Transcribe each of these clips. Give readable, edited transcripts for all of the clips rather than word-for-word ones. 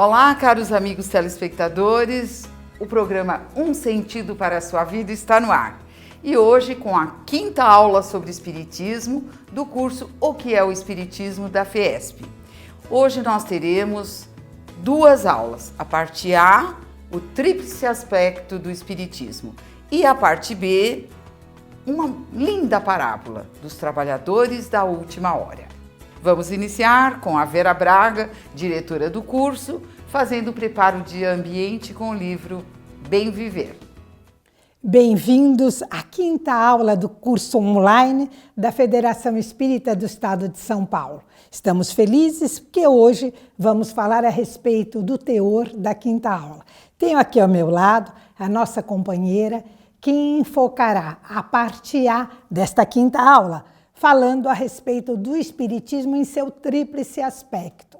Olá, caros amigos telespectadores, o programa Um Sentido para a Sua Vida está no ar. E hoje com a quinta aula sobre Espiritismo do curso O que é o Espiritismo da FESP. Hoje nós teremos duas aulas, a parte A, o tríplice aspecto do Espiritismo, e a parte B, uma linda parábola dos trabalhadores da última hora. Vamos iniciar com a Vera Braga, diretora do curso, fazendo o preparo de ambiente com o livro Bem Viver. Bem-vindos à quinta aula do curso online da Federação Espírita do Estado de São Paulo. Estamos felizes porque hoje vamos falar a respeito do teor da quinta aula. Tenho aqui ao meu lado a nossa companheira que enfocará a parte A desta quinta aula, falando a respeito do Espiritismo em seu tríplice aspecto.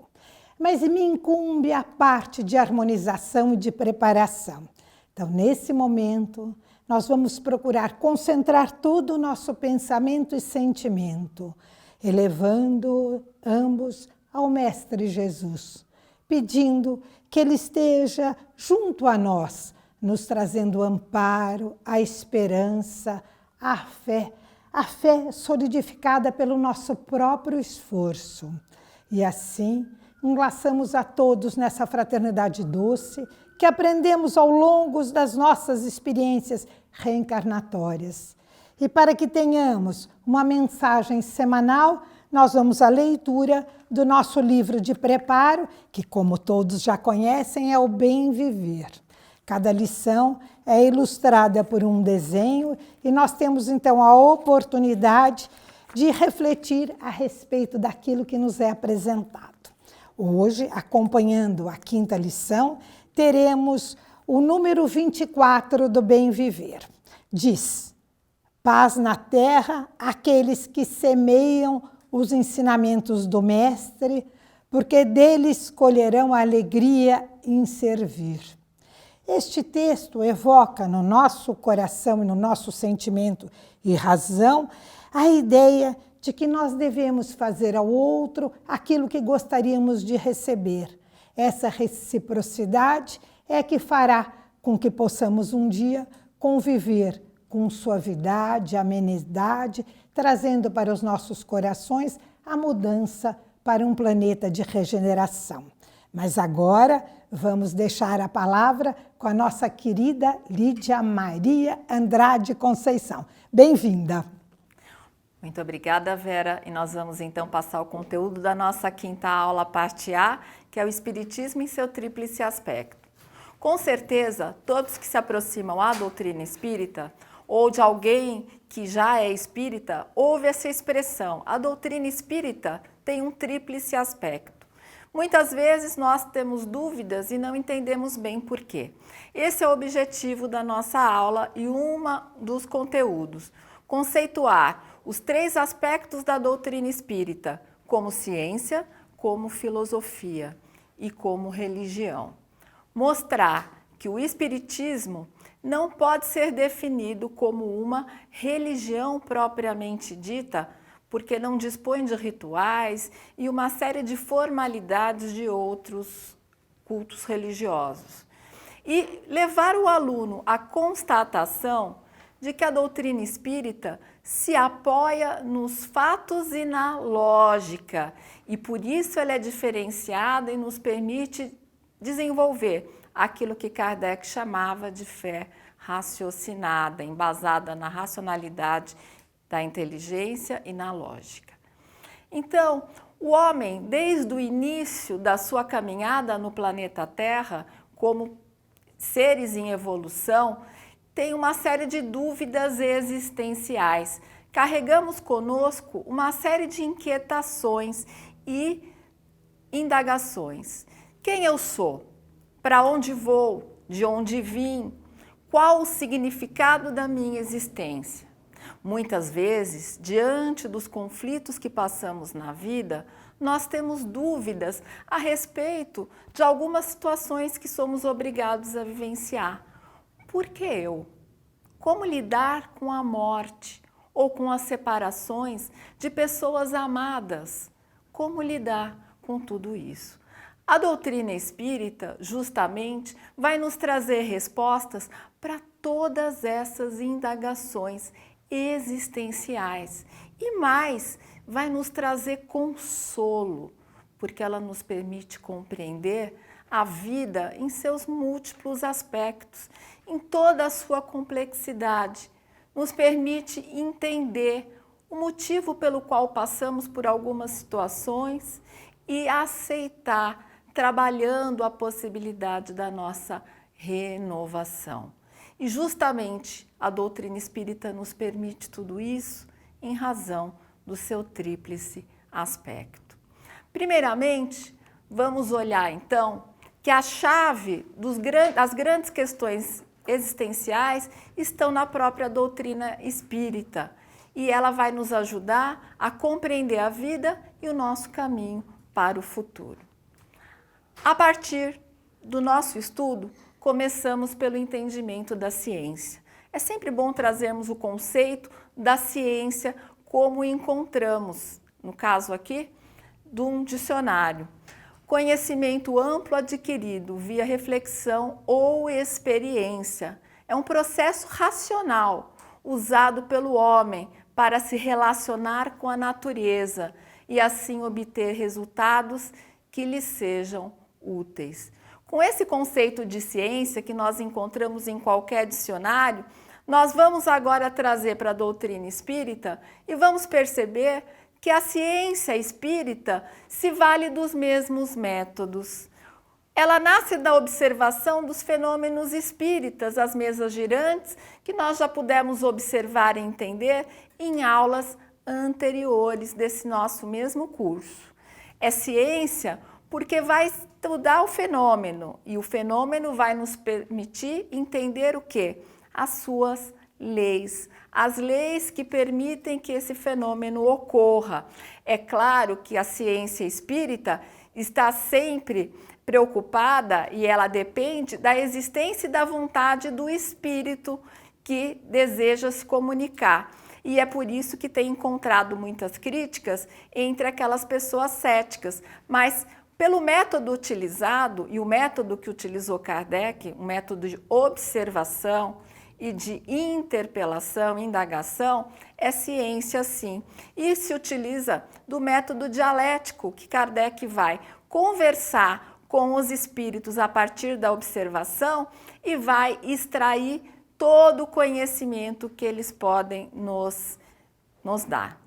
Mas me incumbe a parte de harmonização e de preparação. Então, nesse momento, nós vamos procurar concentrar todo o nosso pensamento e sentimento, elevando ambos ao Mestre Jesus, pedindo que Ele esteja junto a nós, nos trazendo o amparo, a esperança, a fé solidificada pelo nosso próprio esforço. E assim, enlaçamos a todos nessa fraternidade doce que aprendemos ao longo das nossas experiências reencarnatórias. E para que tenhamos uma mensagem semanal, nós vamos à leitura do nosso livro de preparo, que, como todos já conhecem, é o Bem Viver. Cada lição é ilustrada por um desenho e nós temos então a oportunidade de refletir a respeito daquilo que nos é apresentado. Hoje, acompanhando a quinta lição, teremos o número 24 do Bem Viver. Diz: paz na terra àqueles que semeiam os ensinamentos do Mestre, porque deles colherão a alegria em servir. Este texto evoca no nosso coração e no nosso sentimento e razão a ideia de que nós devemos fazer ao outro aquilo que gostaríamos de receber. Essa reciprocidade é que fará com que possamos um dia conviver com suavidade, amenidade, trazendo para os nossos corações a mudança para um planeta de regeneração. Mas agora vamos deixar a palavra com a nossa querida Lídia Maria Andrade Conceição. Bem-vinda! Muito obrigada, Vera. E nós vamos então passar o conteúdo da nossa quinta aula, parte A, que é o Espiritismo em seu tríplice aspecto. Com certeza, todos que se aproximam à doutrina espírita ou de alguém que já é espírita, ouve essa expressão: a doutrina espírita tem um tríplice aspecto. Muitas vezes nós temos dúvidas e não entendemos bem por quê. Esse é o objetivo da nossa aula e dos conteúdos: conceituar os três aspectos da doutrina espírita, como ciência, como filosofia e como religião. Mostrar que o espiritismo não pode ser definido como uma religião propriamente dita, porque não dispõe de rituais e uma série de formalidades de outros cultos religiosos. E levar o aluno à constatação de que a doutrina espírita se apoia nos fatos e na lógica, e por isso ela é diferenciada e nos permite desenvolver aquilo que Kardec chamava de fé raciocinada, embasada na racionalidade da inteligência e na lógica. Então, o homem, desde o início da sua caminhada no planeta Terra, como seres em evolução, tem uma série de dúvidas existenciais. Carregamos conosco uma série de inquietações e indagações. Quem eu sou? Para onde vou? De onde vim? Qual o significado da minha existência? Muitas vezes, diante dos conflitos que passamos na vida, nós temos dúvidas a respeito de algumas situações que somos obrigados a vivenciar. Por que eu? Como lidar com a morte ou com as separações de pessoas amadas? Como lidar com tudo isso? A doutrina espírita, justamente, vai nos trazer respostas para todas essas indagações existenciais. E mais, vai nos trazer consolo, porque ela nos permite compreender a vida em seus múltiplos aspectos, em toda a sua complexidade. Nos permite entender o motivo pelo qual passamos por algumas situações e aceitar, trabalhando a possibilidade da nossa renovação. E justamente a doutrina espírita nos permite tudo isso em razão do seu tríplice aspecto. Primeiramente, vamos olhar então que a chave das grandes questões existenciais estão na própria doutrina espírita e ela vai nos ajudar a compreender a vida e o nosso caminho para o futuro. A partir do nosso estudo, começamos pelo entendimento da ciência. É sempre bom trazermos o conceito da ciência como encontramos, no caso aqui, de um dicionário. Conhecimento amplo adquirido via reflexão ou experiência. É um processo racional usado pelo homem para se relacionar com a natureza e assim obter resultados que lhe sejam úteis. Com esse conceito de ciência que nós encontramos em qualquer dicionário, nós vamos agora trazer para a doutrina espírita e vamos perceber que a ciência espírita se vale dos mesmos métodos. Ela nasce da observação dos fenômenos espíritas, as mesas girantes, que nós já pudemos observar e entender em aulas anteriores desse nosso mesmo curso. É ciência porque vai estudar o fenômeno e o fenômeno vai nos permitir entender o quê? As suas leis, as leis que permitem que esse fenômeno ocorra. É claro que a ciência espírita está sempre preocupada e ela depende da existência e da vontade do espírito que deseja se comunicar. E é por isso que tem encontrado muitas críticas entre aquelas pessoas céticas, mas pelo método utilizado, e o método que utilizou Kardec, um método de observação e de interpelação, indagação, é ciência sim. E se utiliza do método dialético, que Kardec vai conversar com os espíritos a partir da observação e vai extrair todo o conhecimento que eles podem nos dar.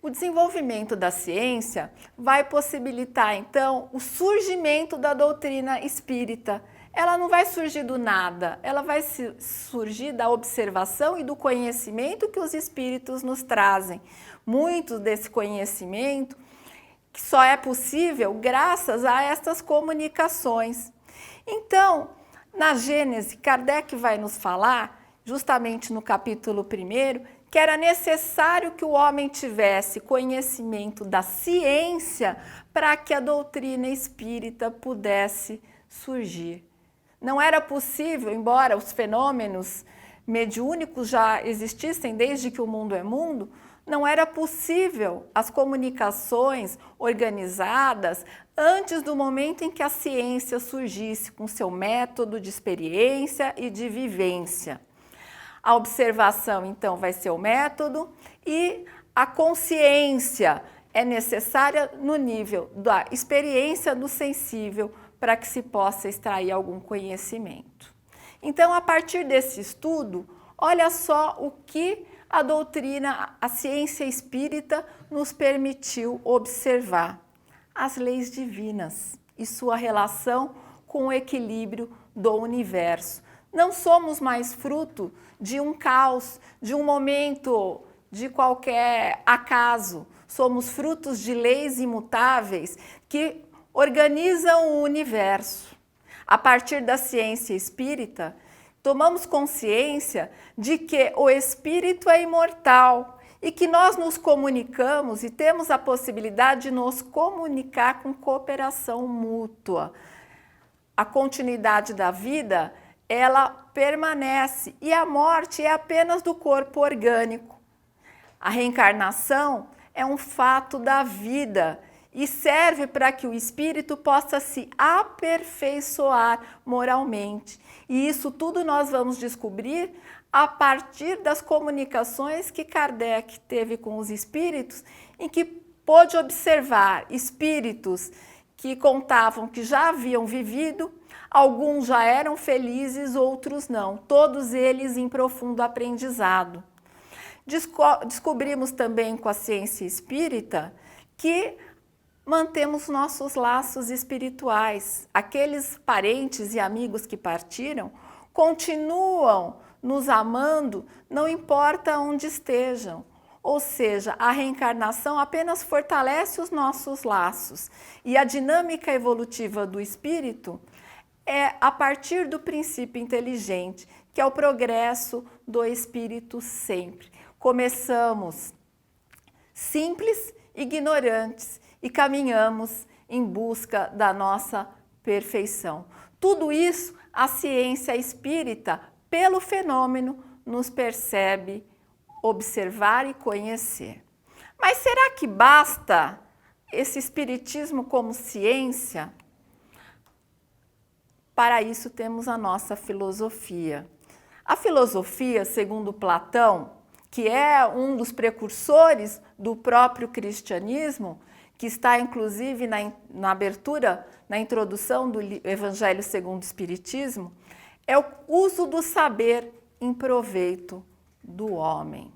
O desenvolvimento da ciência vai possibilitar, então, o surgimento da doutrina espírita. Ela não vai surgir do nada, ela vai surgir da observação e do conhecimento que os espíritos nos trazem. Muito desse conhecimento que só é possível graças a estas comunicações. Então, na Gênese, Kardec vai nos falar, justamente no capítulo 1º, que era necessário que o homem tivesse conhecimento da ciência para que a doutrina espírita pudesse surgir. Não era possível, embora os fenômenos mediúnicos já existissem desde que o mundo é mundo, não era possível as comunicações organizadas antes do momento em que a ciência surgisse com seu método de experiência e de vivência. A observação, então, vai ser o método e a consciência é necessária no nível da experiência do sensível para que se possa extrair algum conhecimento. Então, a partir desse estudo, olha só o que a doutrina, a ciência espírita nos permitiu observar. As leis divinas e sua relação com o equilíbrio do universo. Não somos mais fruto de um caos, de um momento, de qualquer acaso. Somos frutos de leis imutáveis que organizam o universo. A partir da ciência espírita, tomamos consciência de que o espírito é imortal e que nós nos comunicamos e temos a possibilidade de nos comunicar com cooperação mútua. A continuidade da vida, ela permanece e a morte é apenas do corpo orgânico. A reencarnação é um fato da vida e serve para que o espírito possa se aperfeiçoar moralmente. E isso tudo nós vamos descobrir a partir das comunicações que Kardec teve com os espíritos, em que pôde observar espíritos que contavam que já haviam vivido, alguns já eram felizes, outros não, todos eles em profundo aprendizado. Descobrimos também com a ciência espírita que mantemos nossos laços espirituais. Aqueles parentes e amigos que partiram continuam nos amando, não importa onde estejam. Ou seja, a reencarnação apenas fortalece os nossos laços. E a dinâmica evolutiva do espírito é a partir do princípio inteligente, que é o progresso do espírito sempre. Começamos simples, ignorantes e caminhamos em busca da nossa perfeição. Tudo isso a ciência espírita, pelo fenômeno, nos percebe observar e conhecer. Mas será que basta esse espiritismo como ciência? Para isso temos a nossa filosofia. A filosofia, segundo Platão, que é um dos precursores do próprio cristianismo, que está inclusive na abertura, na introdução do Evangelho segundo o Espiritismo, é o uso do saber em proveito do homem.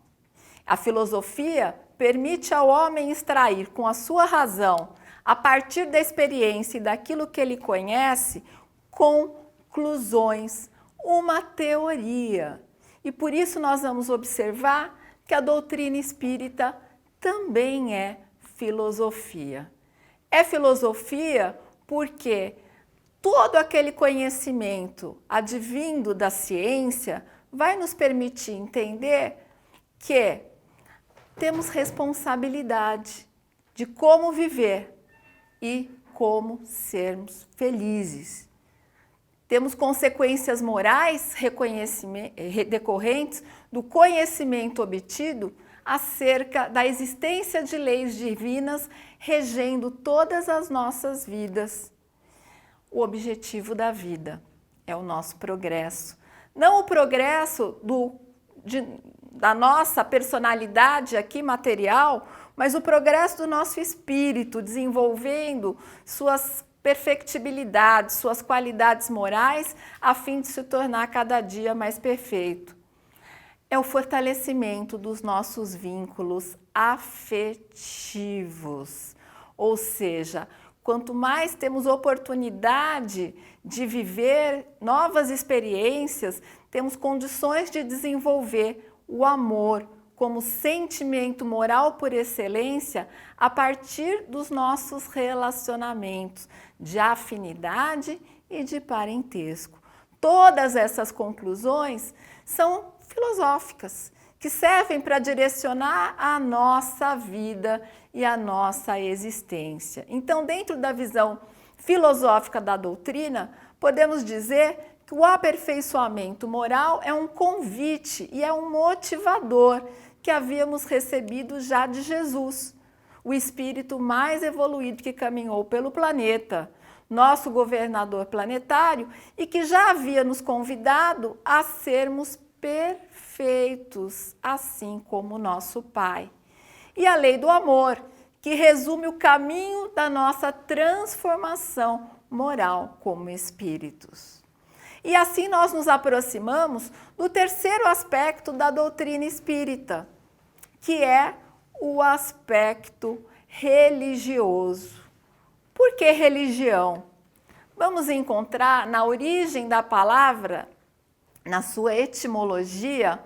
A filosofia permite ao homem extrair com a sua razão, a partir da experiência e daquilo que ele conhece, conclusões, uma teoria. E por isso nós vamos observar que a doutrina espírita também é filosofia. É filosofia porque todo aquele conhecimento advindo da ciência vai nos permitir entender que temos responsabilidade de como viver e como sermos felizes. Temos consequências morais decorrentes do conhecimento obtido acerca da existência de leis divinas regendo todas as nossas vidas. O objetivo da vida é o nosso progresso. Não o progresso da nossa personalidade aqui material, mas o progresso do nosso espírito, desenvolvendo suas perfectibilidades, suas qualidades morais, a fim de se tornar cada dia mais perfeito. É o fortalecimento dos nossos vínculos afetivos, ou seja, quanto mais temos oportunidade de viver novas experiências, temos condições de desenvolver o amor como sentimento moral por excelência a partir dos nossos relacionamentos de afinidade e de parentesco. Todas essas conclusões são filosóficas, que servem para direcionar a nossa vida e a nossa existência. Então, dentro da visão filosófica da doutrina, podemos dizer que o aperfeiçoamento moral é um convite e é um motivador que havíamos recebido já de Jesus, o espírito mais evoluído que caminhou pelo planeta, nosso governador planetário, e que já havia nos convidado a sermos perfeitos, assim como nosso Pai. E a lei do amor, que resume o caminho da nossa transformação moral como espíritos. E assim nós nos aproximamos do terceiro aspecto da doutrina espírita, que é o aspecto religioso. Por que religião? Vamos encontrar na origem da palavra, na sua etimologia,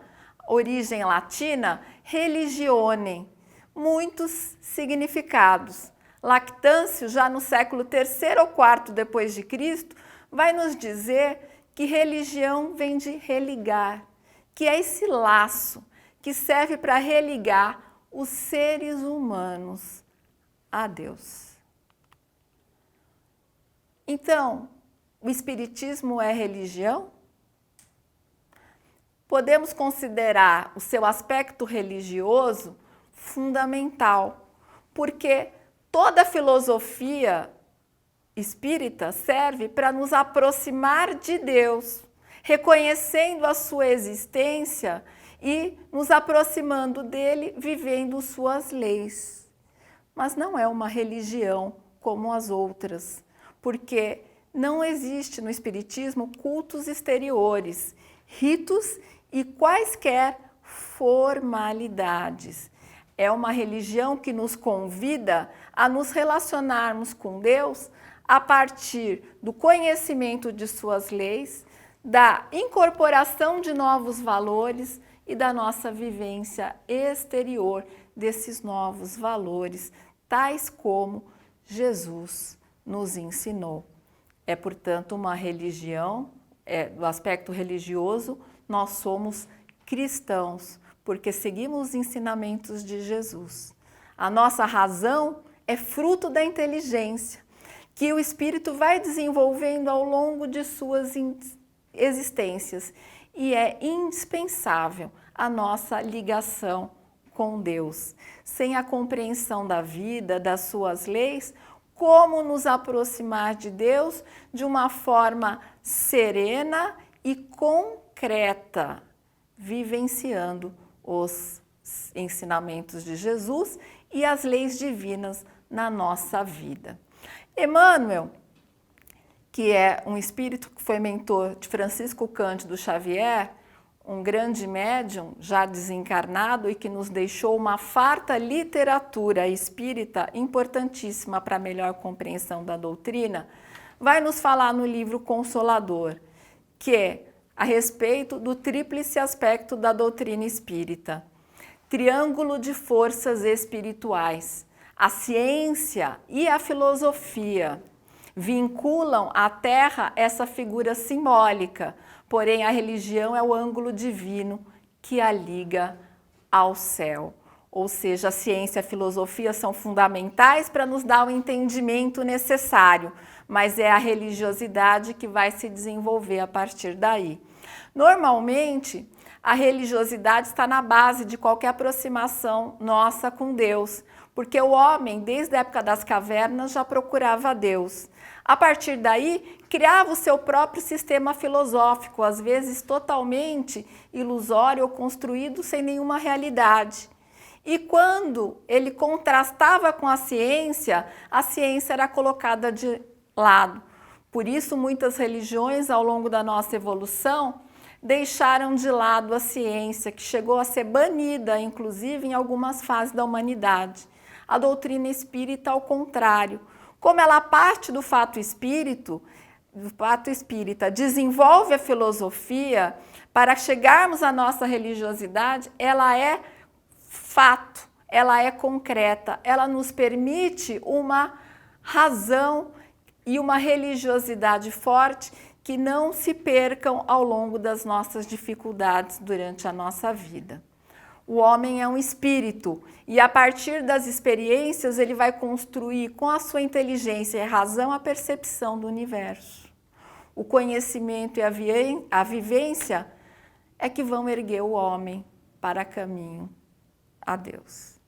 origem latina, religione, muitos significados. Lactâncio, já no século III ou IV depois de Cristo, vai nos dizer que religião vem de religar, que é esse laço que serve para religar os seres humanos a Deus. Então, o Espiritismo é religião? Podemos considerar o seu aspecto religioso fundamental, porque Toda filosofia espírita serve para nos aproximar de Deus, reconhecendo a sua existência e nos aproximando dele, vivendo suas leis. Mas não é uma religião como as outras, porque não existe no espiritismo cultos exteriores, ritos e quaisquer formalidades. É uma religião que nos convida a nos relacionarmos com Deus a partir do conhecimento de suas leis, da incorporação de novos valores e da nossa vivência exterior desses novos valores, tais como Jesus nos ensinou. É, portanto, uma religião, do aspecto religioso, nós somos cristãos, porque seguimos os ensinamentos de Jesus. A nossa razão é fruto da inteligência, que o espírito vai desenvolvendo ao longo de suas existências, e é indispensável a nossa ligação com Deus. Sem a compreensão da vida, das suas leis, como nos aproximar de Deus de uma forma serena e concreta, vivenciando os ensinamentos de Jesus e as leis divinas na nossa vida. Emmanuel, que é um espírito que foi mentor de Francisco Cândido Xavier, um grande médium já desencarnado e que nos deixou uma farta literatura espírita importantíssima para a melhor compreensão da doutrina, vai nos falar no livro Consolador, que é a respeito do tríplice aspecto da doutrina espírita. Triângulo de forças espirituais. A ciência e a filosofia vinculam à Terra essa figura simbólica, porém a religião é o ângulo divino que a liga ao céu. Ou seja, a ciência e a filosofia são fundamentais para nos dar o entendimento necessário, mas é a religiosidade que vai se desenvolver a partir daí. Normalmente, a religiosidade está na base de qualquer aproximação nossa com Deus, porque o homem, desde a época das cavernas, já procurava Deus. A partir daí, criava o seu próprio sistema filosófico, às vezes totalmente ilusório ou construído sem nenhuma realidade. E quando ele contrastava com a ciência era colocada de lado. Por isso, muitas religiões, ao longo da nossa evolução, deixaram de lado a ciência, que chegou a ser banida, inclusive, em algumas fases da humanidade. A doutrina espírita, ao contrário, como ela parte do fato espírita, desenvolve a filosofia, para chegarmos à nossa religiosidade, ela é fato, ela é concreta, ela nos permite uma razão e uma religiosidade forte que não se percam ao longo das nossas dificuldades durante a nossa vida. O homem é um espírito e a partir das experiências ele vai construir com a sua inteligência e razão a percepção do universo. O conhecimento e a vivência é que vão erguer o homem para caminho a Deus.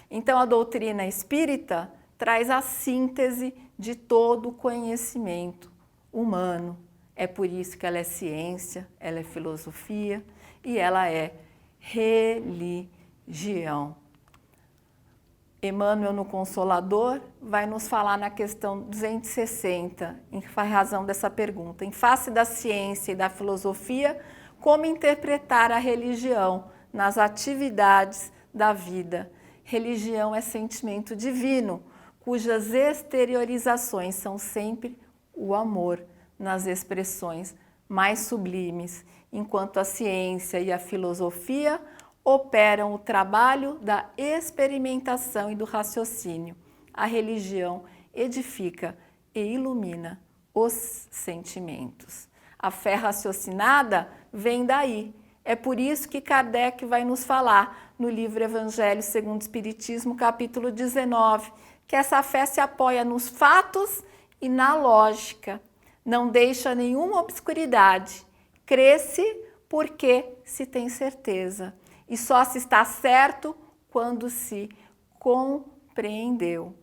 Então a doutrina espírita traz a síntese de todo o conhecimento humano. É por isso que ela é ciência, ela é filosofia e ela é religião. Emmanuel, no Consolador, vai nos falar na questão 260, em razão dessa pergunta. Em face da ciência e da filosofia, como interpretar a religião nas atividades da vida? Religião é sentimento divino, cujas exteriorizações são sempre o amor, nas expressões mais sublimes, enquanto a ciência e a filosofia operam o trabalho da experimentação e do raciocínio. A religião edifica e ilumina os sentimentos. A fé raciocinada vem daí. É por isso que Kardec vai nos falar no livro Evangelho segundo o Espiritismo, capítulo 19, que essa fé se apoia nos fatos e na lógica. Não deixa nenhuma obscuridade. Cresce porque se tem certeza. E só se está certo quando se compreendeu.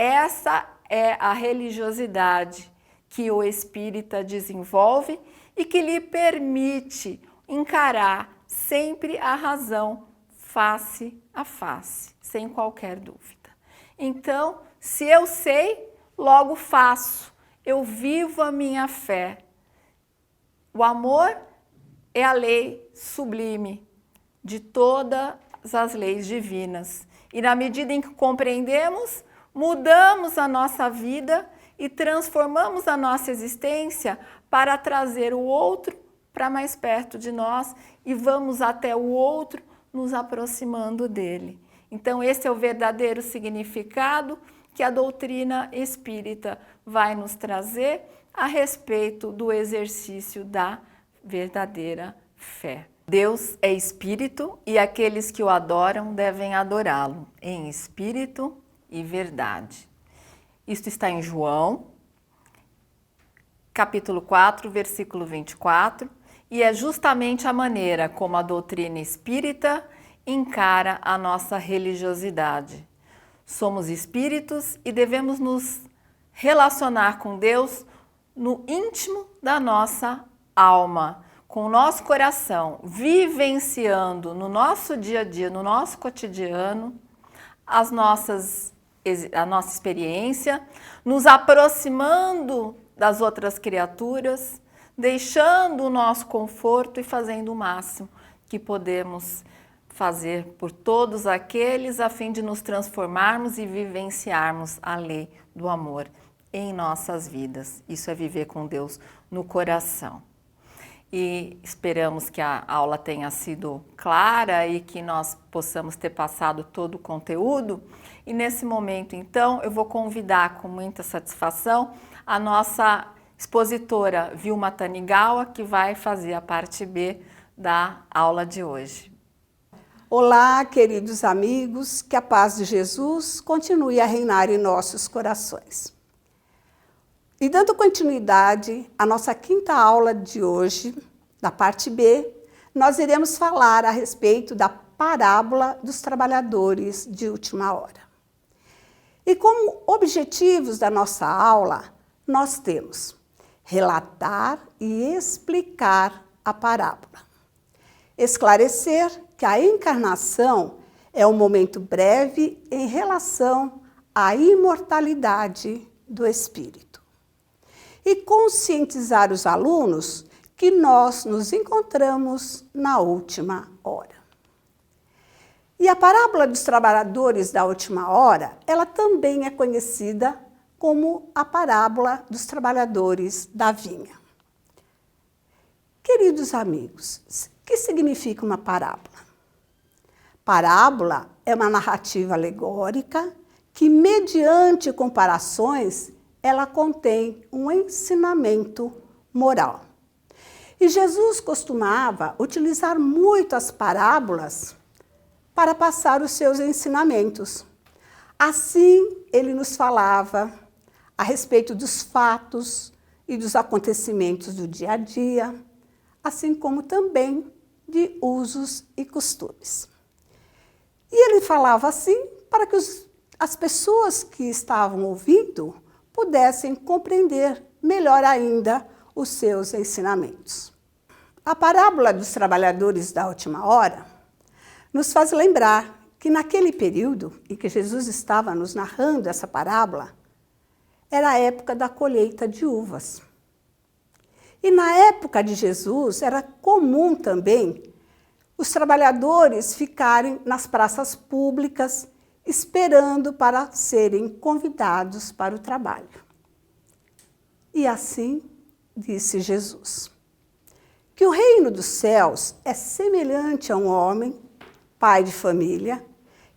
Essa é a religiosidade que o espírita desenvolve e que lhe permite encarar sempre a razão face a face, sem qualquer dúvida. Então, se eu sei, logo faço. Eu vivo a minha fé. O amor é a lei sublime de todas as leis divinas. E na medida em que compreendemos, mudamos a nossa vida e transformamos a nossa existência para trazer o outro para mais perto de nós e vamos até o outro nos aproximando dele. Então, esse é o verdadeiro significado que a doutrina espírita vai nos trazer a respeito do exercício da verdadeira fé. Deus é espírito e aqueles que o adoram devem adorá-lo em espírito e verdade. Isto está em João, capítulo 4, versículo 24, e é justamente a maneira como a doutrina espírita encara a nossa religiosidade. Somos espíritos e devemos nos relacionar com Deus no íntimo da nossa alma, com o nosso coração, vivenciando no nosso dia a dia, no nosso cotidiano, a nossa experiência, nos aproximando das outras criaturas, deixando o nosso conforto e fazendo o máximo que podemos fazer por todos aqueles a fim de nos transformarmos e vivenciarmos a lei do amor em nossas vidas. Isso é viver com Deus no coração. E esperamos que a aula tenha sido clara e que nós possamos ter passado todo o conteúdo. E nesse momento, então, eu vou convidar com muita satisfação a nossa expositora Vilma Tanigawa, que vai fazer a parte B da aula de hoje. Olá, queridos amigos, que a paz de Jesus continue a reinar em nossos corações. E dando continuidade à nossa quinta aula de hoje, da parte B, nós iremos falar a respeito da parábola dos trabalhadores de última hora. E como objetivos da nossa aula, nós temos relatar e explicar a parábola, esclarecer que a encarnação é um momento breve em relação à imortalidade do espírito. E conscientizar os alunos que nós nos encontramos na última hora. E a parábola dos trabalhadores da última hora, ela também é conhecida como a parábola dos trabalhadores da vinha. Queridos amigos, o que significa uma parábola? Parábola é uma narrativa alegórica que, mediante comparações, ela contém um ensinamento moral. E Jesus costumava utilizar muito as parábolas para passar os seus ensinamentos. Assim, ele nos falava a respeito dos fatos e dos acontecimentos do dia a dia, assim como também de usos e costumes. E ele falava assim para que as pessoas que estavam ouvindo pudessem compreender melhor ainda os seus ensinamentos. A parábola dos trabalhadores da última hora nos faz lembrar que naquele período em que Jesus estava nos narrando essa parábola, era a época da colheita de uvas. E na época de Jesus era comum também os trabalhadores ficarem nas praças públicas esperando para serem convidados para o trabalho. E assim disse Jesus, que o reino dos céus é semelhante a um homem, pai de família,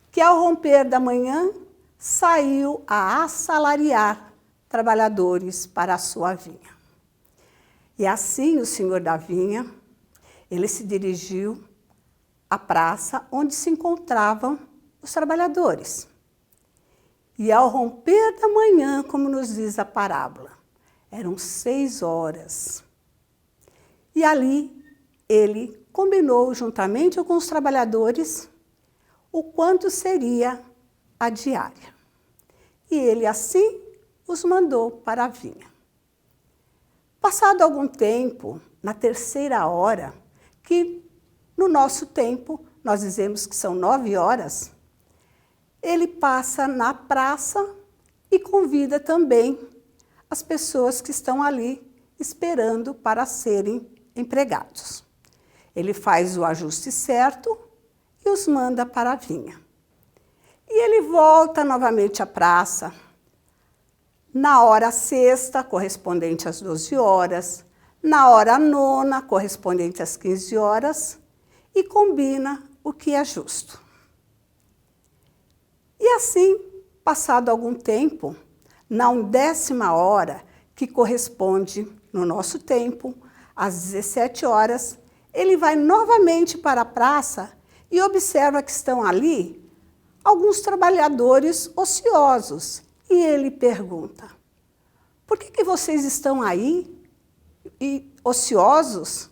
que ao romper da manhã saiu a assalariar trabalhadores para a sua vinha. E assim o senhor da vinha, ele se dirigiu à praça onde se encontravam os trabalhadores. E ao romper da manhã, como nos diz a parábola, eram 6 horas. E ali ele combinou juntamente com os trabalhadores o quanto seria a diária. e ele assim os mandou para a vinha. Passado algum tempo, na 3ª hora, que no nosso tempo nós dizemos que são 9 horas, ele passa na praça e convida também as pessoas que estão ali esperando para serem empregados. Ele faz o ajuste certo e os manda para a vinha. E ele volta novamente à praça, na hora 6ª, correspondente às 12 horas, na hora 9ª, correspondente às 15 horas, e combina o que é justo. E assim, passado algum tempo, na 10ª hora, que corresponde no nosso tempo, às 17 horas, ele vai novamente para a praça e observa que estão ali alguns trabalhadores ociosos. E ele pergunta: por que vocês estão aí ociosos,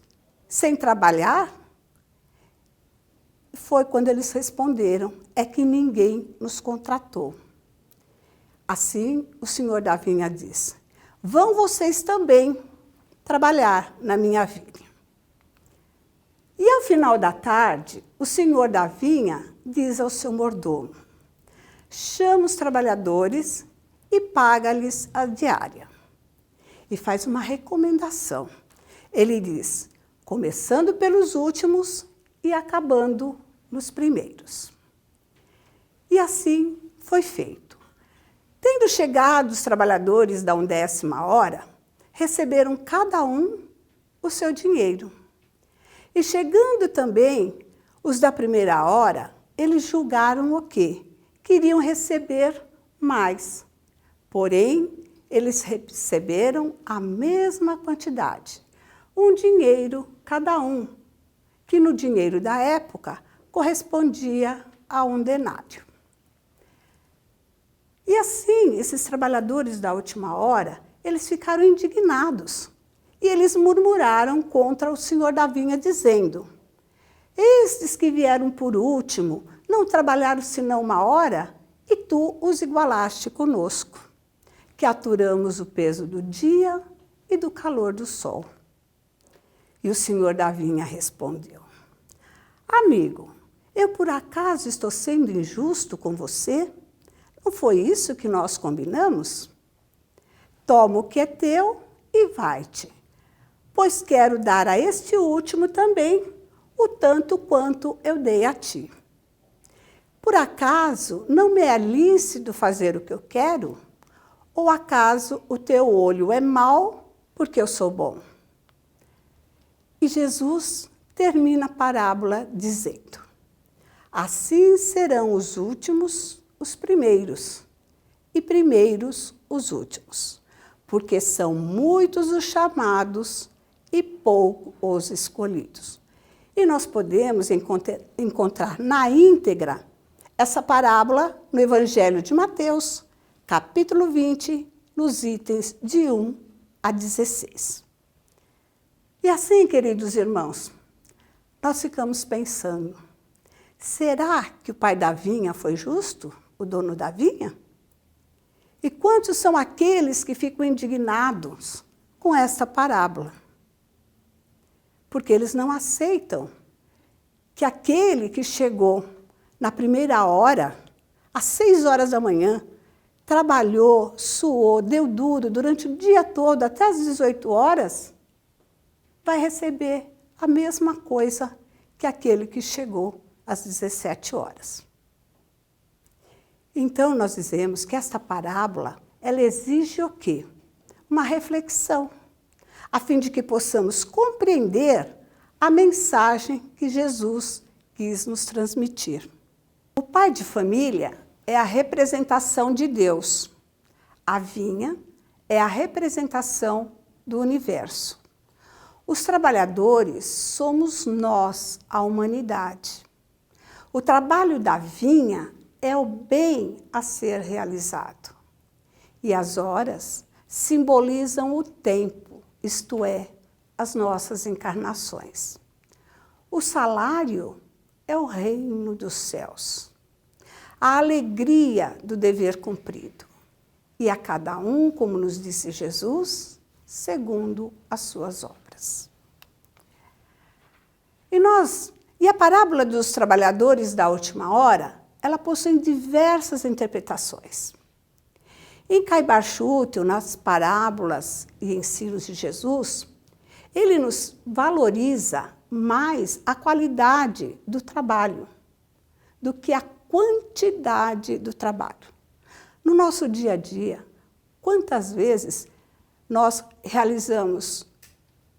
sem trabalhar? Foi quando eles responderam: é que ninguém nos contratou. Assim, o senhor da vinha diz: vão vocês também trabalhar na minha vinha. E ao final da tarde, o senhor da vinha diz ao seu mordomo: chama os trabalhadores e paga-lhes a diária. E faz uma recomendação. Ele diz: começando pelos últimos e acabando nos primeiros. E assim foi feito. Tendo chegado os trabalhadores da 10ª hora, receberam cada um o seu dinheiro. E chegando também os da 1ª hora, eles julgaram o quê? Queriam receber mais. Porém, eles receberam a mesma quantidade, um dinheiro cada um, que no dinheiro da época correspondia a 1 denário. E assim, esses trabalhadores da última hora, eles ficaram indignados. E eles murmuraram contra o senhor da vinha, dizendo: estes que vieram por último, não trabalharam senão 1 hora, e tu os igualaste conosco, que aturamos o peso do dia e do calor do sol. E o senhor da vinha respondeu: amigo, eu por acaso estou sendo injusto com você? Não foi isso que nós combinamos? Toma o que é teu e vai-te, pois quero dar a este último também o tanto quanto eu dei a ti. Por acaso não me é lícito fazer o que eu quero? Ou acaso o teu olho é mau porque eu sou bom? E Jesus termina a parábola dizendo: assim serão os últimos os primeiros, e primeiros os últimos, porque são muitos os chamados e poucos os escolhidos. E nós podemos encontrar na íntegra essa parábola no Evangelho de Mateus, capítulo 20, nos itens de 1 a 16. E assim, queridos irmãos, nós ficamos pensando: será que o pai da vinha foi justo, o dono da vinha? E quantos são aqueles que ficam indignados com essa parábola? Porque eles não aceitam que aquele que chegou na 1ª hora, às 6 horas da manhã, trabalhou, suou, deu duro durante o dia todo, até às 18 horas, vai receber a mesma coisa que aquele que chegou às 17 horas. Então, nós dizemos que esta parábola, ela exige o quê? Uma reflexão, a fim de que possamos compreender a mensagem que Jesus quis nos transmitir. O pai de família é a representação de Deus. A vinha é a representação do universo. Os trabalhadores somos nós, a humanidade. O trabalho da vinha é o bem a ser realizado. E as horas simbolizam o tempo, isto é, as nossas encarnações. O salário é o reino dos céus. A alegria do dever cumprido. e a cada um, como nos disse Jesus, segundo as suas obras. E a parábola dos trabalhadores da última hora, ela possui diversas interpretações. Em Caibar Schutel, nas parábolas e ensinos de Jesus, ele nos valoriza mais a qualidade do trabalho do que a quantidade do trabalho. No nosso dia a dia, quantas vezes nós realizamos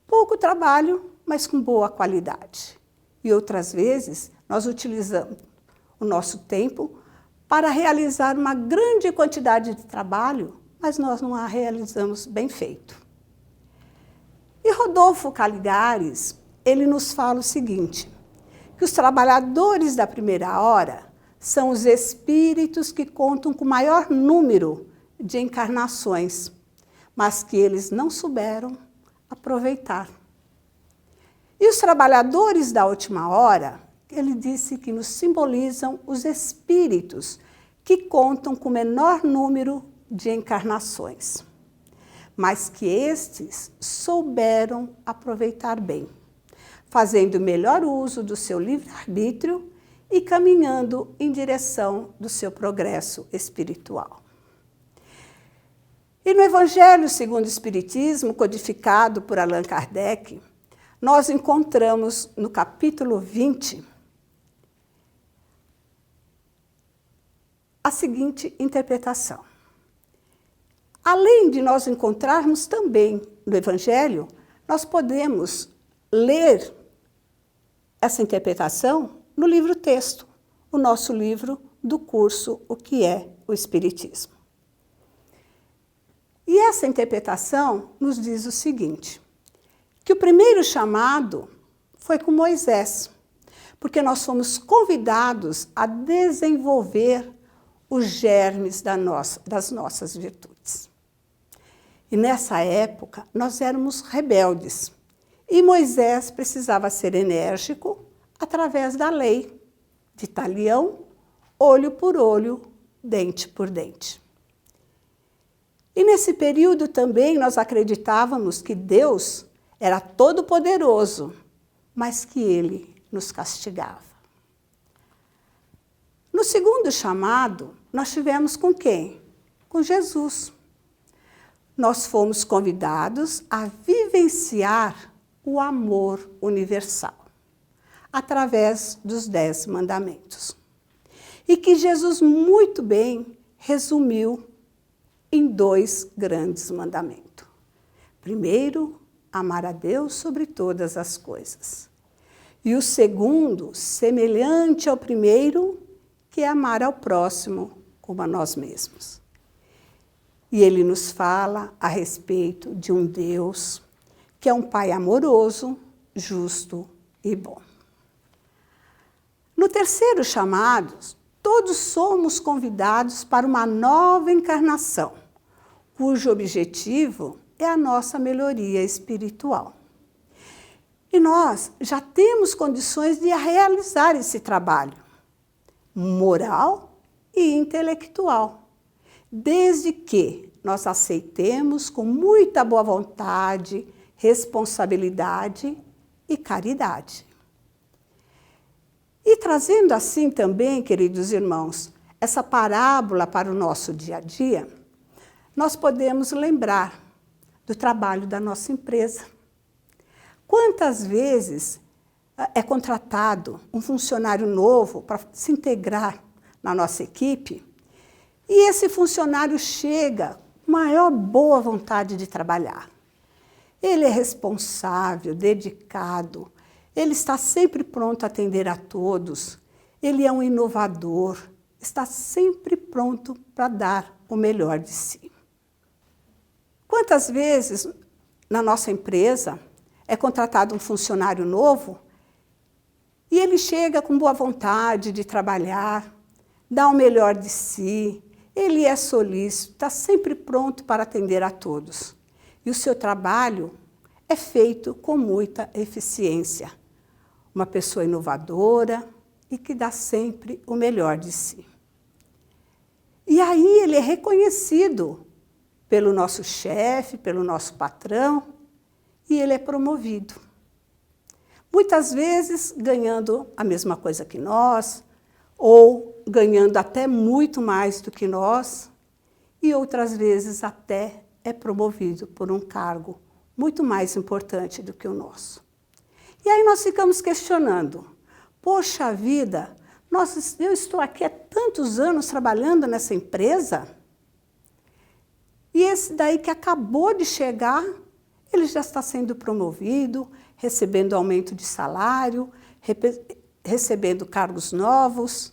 pouco trabalho, mas com boa qualidade? E outras vezes nós utilizamos o nosso tempo para realizar uma grande quantidade de trabalho, mas nós não a realizamos bem feito. E Rodolfo Caligares, ele nos fala o seguinte, que os trabalhadores da primeira hora são os espíritos que contam com maior número de encarnações, mas que eles não souberam aproveitar. E os trabalhadores da última hora, ele disse que nos simbolizam os espíritos que contam com menor número de encarnações, mas que estes souberam aproveitar bem, fazendo melhor uso do seu livre-arbítrio e caminhando em direção do seu progresso espiritual. E no Evangelho segundo o Espiritismo, codificado por Allan Kardec, nós encontramos no capítulo 20 a seguinte interpretação. Além de nós encontrarmos também no Evangelho, nós podemos ler essa interpretação no livro-texto, o nosso livro do curso O que é o Espiritismo. E essa interpretação nos diz o seguinte, que o primeiro chamado foi com Moisés, porque nós fomos convidados a desenvolver os germes das nossas virtudes. E nessa época, nós éramos rebeldes, e Moisés precisava ser enérgico através da lei, de talião, olho por olho, dente por dente. E nesse período também nós acreditávamos que Deus era todo-poderoso, mas que Ele nos castigava. No segundo chamado, nós tivemos com quem? Com Jesus. Nós fomos convidados a vivenciar o amor universal, através dos 10 mandamentos. E que Jesus muito bem resumiu em 2 grandes mandamentos. Primeiro, amar a Deus sobre todas as coisas. E o segundo, semelhante ao primeiro, que é amar ao próximo como a nós mesmos. E ele nos fala a respeito de um Deus que é um Pai amoroso, justo e bom. No terceiro chamado, todos somos convidados para uma nova encarnação, cujo objetivo é a nossa melhoria espiritual. E nós já temos condições de realizar esse trabalho moral e intelectual, desde que nós aceitemos com muita boa vontade, responsabilidade e caridade. E trazendo assim também, queridos irmãos, essa parábola para o nosso dia a dia, nós podemos lembrar do trabalho da nossa empresa. Quantas vezes é contratado um funcionário novo para se integrar na nossa equipe e esse funcionário chega com maior boa vontade de trabalhar. Ele é responsável, dedicado, ele está sempre pronto a atender a todos, ele é um inovador, está sempre pronto para dar o melhor de si. Quantas vezes na nossa empresa é contratado um funcionário novo e ele chega com boa vontade de trabalhar, dá o melhor de si, ele é solícito, está sempre pronto para atender a todos. E o seu trabalho é feito com muita eficiência. Uma pessoa inovadora e que dá sempre o melhor de si. E aí ele é reconhecido pelo nosso chefe, pelo nosso patrão, e ele é promovido. Muitas vezes ganhando a mesma coisa que nós, ou ganhando até muito mais do que nós, e outras vezes até é promovido por um cargo muito mais importante do que o nosso. E aí nós ficamos questionando, poxa vida, eu estou aqui há tantos anos trabalhando nessa empresa, e esse daí que acabou de chegar, ele já está sendo promovido, recebendo aumento de salário, recebendo cargos novos,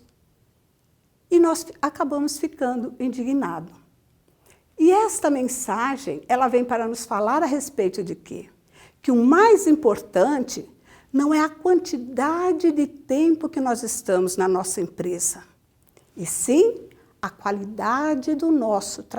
e nós acabamos ficando indignados. E esta mensagem, ela vem para nos falar a respeito de quê? Que o mais importante não é a quantidade de tempo que nós estamos na nossa empresa, e sim a qualidade do nosso trabalho.